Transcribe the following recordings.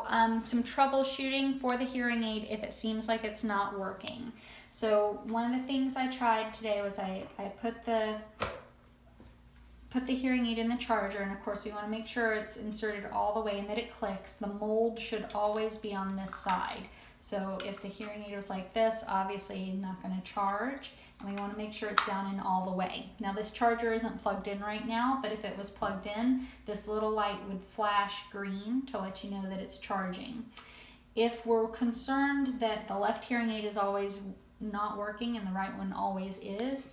So some troubleshooting for the hearing aid if it seems like it's not working. So one of the things I tried today was I put the hearing aid in the charger, and of course you want to make sure it's inserted all the way and that it clicks. The mold should always be on this side. So if the hearing aid was like this, obviously not going to charge, and we want to make sure it's down in all the way. Now this charger isn't plugged in right now, but if it was plugged in, this little light would flash green to let you know that it's charging. If we're concerned that the left hearing aid is always not working and the right one always is,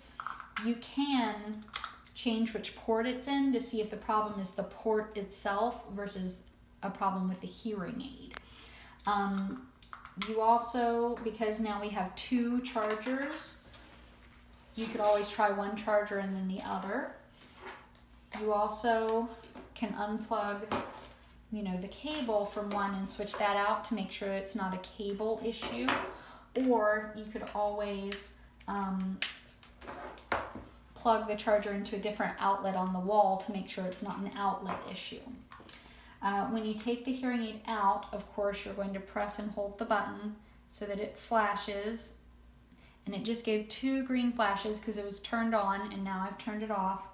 you can change which port it's in to see if the problem is the port itself versus a problem with the hearing aid. You also, because now we have two chargers, you could always try one charger and then the other. You also can unplug, the cable from one and switch that out to make sure it's not a cable issue. Or you could always plug the charger into a different outlet on the wall to make sure it's not an outlet issue. When you take the hearing aid out, of course, you're going to press and hold the button so that it flashes. And it just gave 2 green flashes because it was turned on, and now I've turned it off.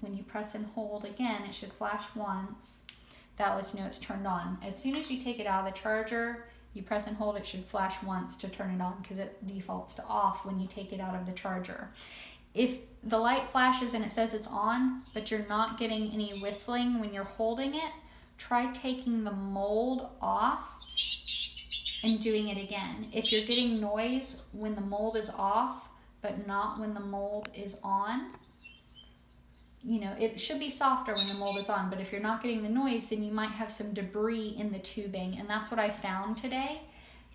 When you press and hold again, it should flash once. That lets you know it's turned on. As soon as you take it out of the charger, you press and hold, it should flash once to turn it on because it defaults to off when you take it out of the charger. If the light flashes and it says it's on, but you're not getting any whistling when you're holding it, try taking the mold off and doing it again. If you're getting noise when the mold is off, but not when the mold is on, it should be softer when the mold is on, but if you're not getting the noise, then you might have some debris in the tubing, and that's what I found today.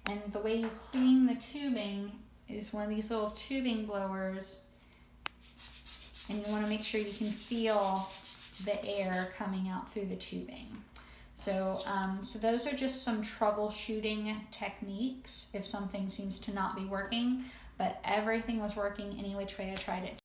And the way you clean the tubing is one of these little tubing blowers, and you want to make sure you can feel the air coming out through the tubing. So those are just some troubleshooting techniques if something seems to not be working, but everything was working any which way I tried it.